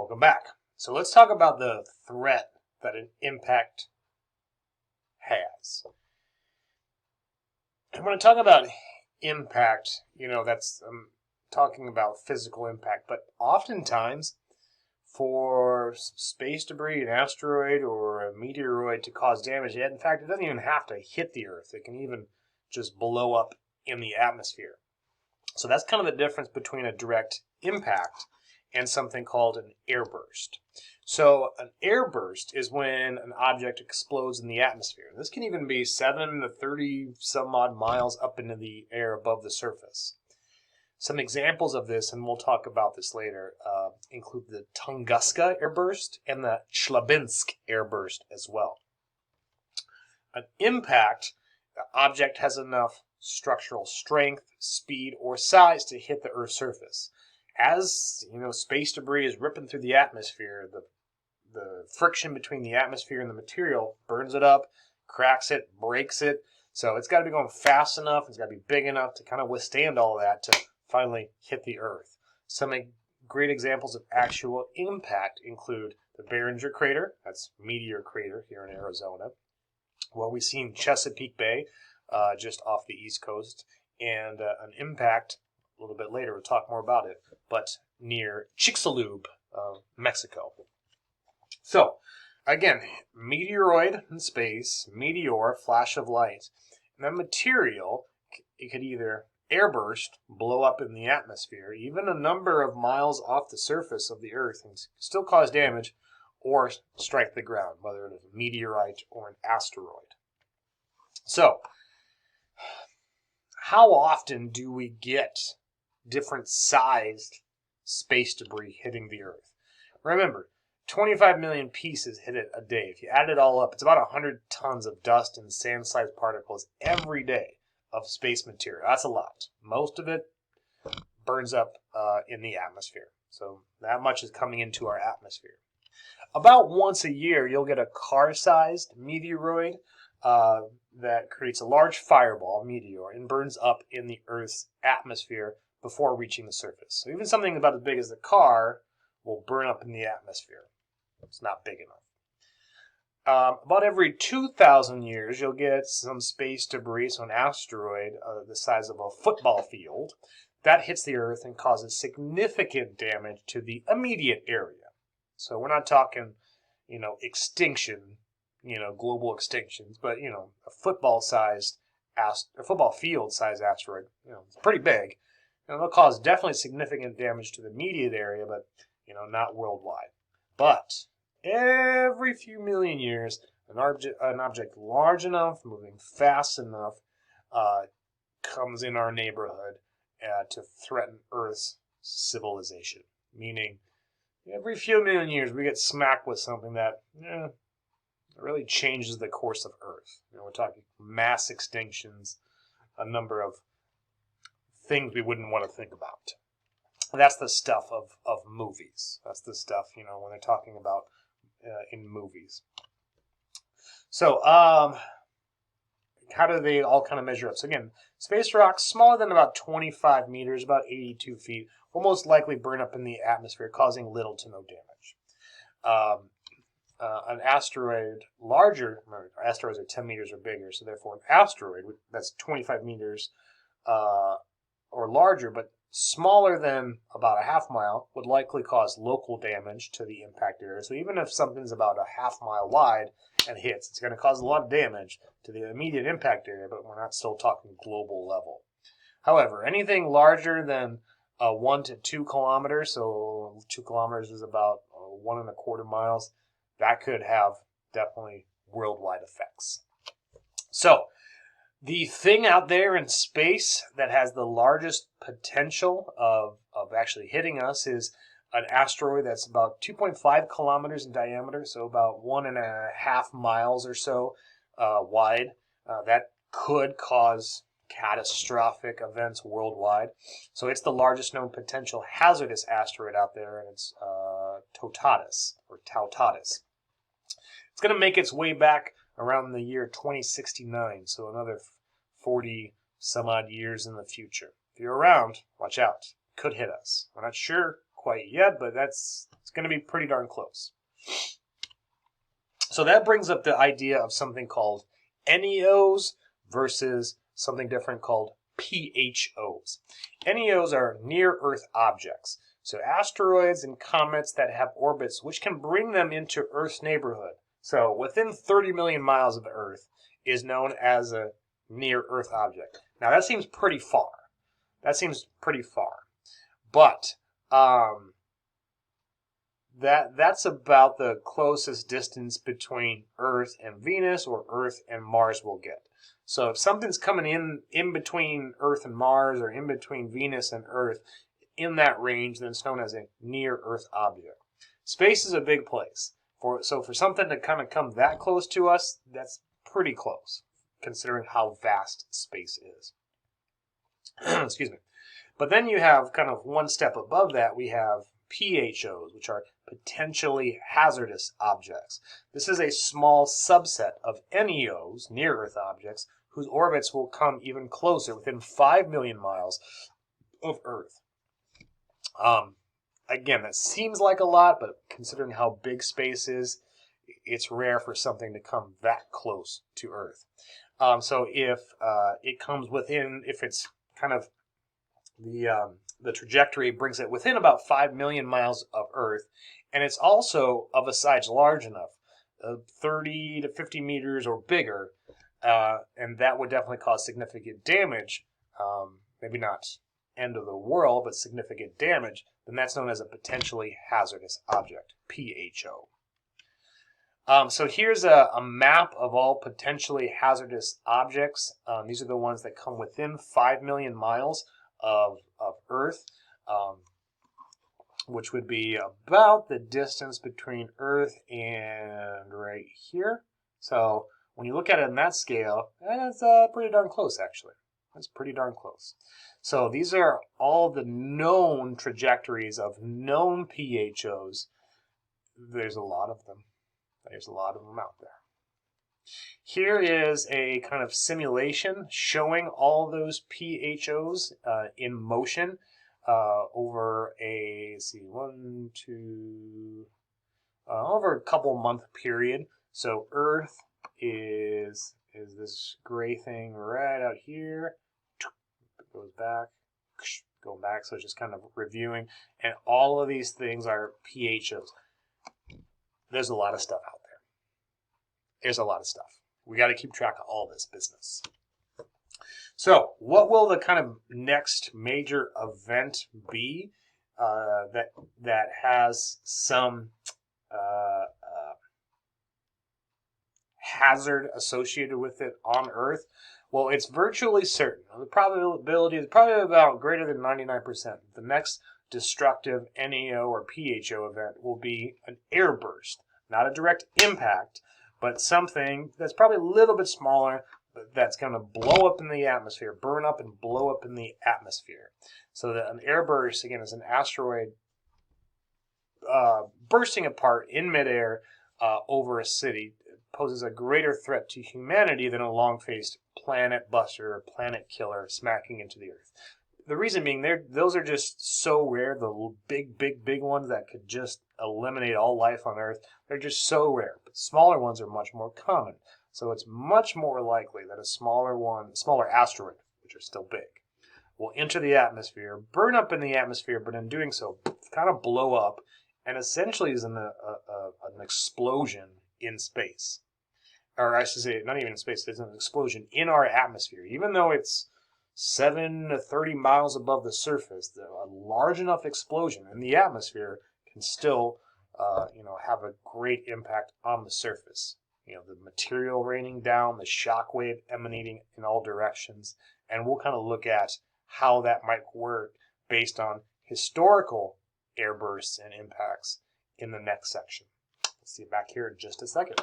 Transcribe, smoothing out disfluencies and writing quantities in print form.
Welcome back. So let's talk about the threat that an impact has. And when I talk about impact, that's talking about physical impact, but oftentimes for space debris, an asteroid or a meteoroid to cause damage, in fact, it doesn't even have to hit the Earth. It can even just blow up in the atmosphere. So that's kind of the difference between a direct impact and something called an airburst. So an airburst is when an object explodes in the atmosphere. This can even be 7 to 30 some odd miles up into the air above the surface. Some examples of this, and we'll talk about this later, include the Tunguska airburst and the Chelyabinsk airburst as well. An impact, the object has enough structural strength, speed, or size to hit the Earth's surface. As space debris is ripping through the atmosphere, the friction between the atmosphere and the material burns it up, cracks it, breaks it. So it's got to be going fast enough, it's got to be big enough to kind of withstand all that to finally hit the Earth. Some great examples of actual impact include the Barringer crater, that's Meteor Crater here in Arizona. Well, we've seen Chesapeake Bay, just off the East Coast, and an impact a little bit later, we'll talk more about it, but near Chicxulub, Mexico. So, again, meteoroid in space, meteor, flash of light, and that material, it could either airburst, blow up in the atmosphere, even a number of miles off the surface of the Earth, and still cause damage, or strike the ground, whether it is a meteorite or an asteroid. So, how often do we get different sized space debris hitting the Earth? Remember, 25 million pieces hit it a day. If you add it all up, it's about 100 tons of dust and sand-sized particles every day of space material. That's a lot. Most of it burns up in the atmosphere. So that much is coming into our atmosphere. About once a year, you'll get a car-sized meteoroid that creates a large fireball, meteor, and burns up in the Earth's atmosphere before reaching the surface. So even something about as big as a car will burn up in the atmosphere. It's not big enough. About every 2,000 years, you'll get some space debris, so an asteroid the size of a football field, that hits the Earth and causes significant damage to the immediate area. So we're not talking, extinction, global extinctions, but, a football field-sized asteroid, it's pretty big. It'll cause definitely significant damage to the immediate area, but, not worldwide. But every few million years, an object large enough, moving fast enough, comes in our neighborhood to threaten Earth's civilization. Meaning, every few million years, we get smacked with something that really changes the course of Earth. We're talking mass extinctions, a number of things we wouldn't want to think about. That's the stuff of movies. That's the stuff, when they're talking about in movies. So, how do they all kind of measure up? So again, space rocks smaller than about 25 meters, about 82 feet, will most likely burn up in the atmosphere, causing little to no damage. An asteroid larger, asteroids are 10 meters or bigger, so therefore an asteroid that's 25 meters or larger, but smaller than about a half mile, would likely cause local damage to the impact area. So even if something's about a half mile wide and hits, it's going to cause a lot of damage to the immediate impact area, but we're not still talking global level. However, anything larger than 1 to 2 kilometers, so 2 kilometers is about 1.25 miles, that could have definitely worldwide effects. So, the thing out there in space that has the largest potential of actually hitting us is an asteroid that's about 2.5 kilometers in diameter, so about 1.5 miles or so wide. That could cause catastrophic events worldwide. So it's the largest known potential hazardous asteroid out there, and it's Tautatis. It's going to make its way back around the year 2069, so another 40 some odd years in the future. If you're around, watch out. It could hit us. We're not sure quite yet, but it's going to be pretty darn close. So that brings up the idea of something called NEOs versus something different called PHOs. NEOs are near-Earth objects. So asteroids and comets that have orbits which can bring them into Earth's neighborhood. So within 30 million miles of the Earth is known as a near-Earth object. Now that seems pretty far. But that's about the closest distance between Earth and Venus or Earth and Mars we'll get. So if something's coming in between Earth and Mars or in between Venus and Earth in that range, then it's known as a near-Earth object. Space is a big place. So for something to kind of come that close to us, that's pretty close, considering how vast space is. Excuse me. But then you have kind of one step above that, we have PHOs, which are potentially hazardous objects. This is a small subset of NEOs, near-Earth objects, whose orbits will come even closer, within 5 million miles of Earth. Again, that seems like a lot, but considering how big space is, it's rare for something to come that close to Earth. So if it comes within, if it's kind of the trajectory brings it within about 5 million miles of Earth, and it's also of a size large enough, 30 to 50 meters or bigger, and that would definitely cause significant damage, maybe not end of the world, but significant damage, then that's known as a potentially hazardous object, PHO. So here's a map of all potentially hazardous objects. These are the ones that come within 5 million miles of Earth, which would be about the distance between Earth and right here. So when you look at it in that scale, that's pretty darn close, actually. That's pretty darn close. So these are all the known trajectories of known PHOs. There's a lot of them. Out there. Here is a kind of simulation showing all those PHOs in motion over over a couple month period. So Earth is this gray thing right out here. It goes back, going back. So it's just kind of reviewing, and all of these things are PHOs. There's a lot of stuff out there. There's a lot of stuff. We got to keep track of all this business. So what will the kind of next major event be that has some hazard associated with it on Earth? Well, it's virtually certain. The probability is probably about greater than 99%. The next destructive NEO or PHO event will be an airburst. Not a direct impact, but something that's probably a little bit smaller, but that's going to blow up in the atmosphere, burn up and blow up in the atmosphere. So that an airburst, again, is an asteroid bursting apart in midair over a city. It poses a greater threat to humanity than a long-faced planet buster or planet killer smacking into the Earth. The reason being, those are just so rare. The big ones that could just eliminate all life on Earth, they're just so rare. But smaller ones are much more common. So it's much more likely that a smaller asteroid, which are still big, will enter the atmosphere, burn up in the atmosphere, but in doing so, kind of blow up, and essentially is an explosion in space. Or I should say, not even in space, it's an explosion in our atmosphere. Even though it's 7 to 30 miles above the surface, a large enough explosion in the atmosphere can still, have a great impact on the surface. The material raining down, the shock wave emanating in all directions, and we'll kind of look at how that might work based on historical airbursts and impacts in the next section. Let's see you back here in just a second.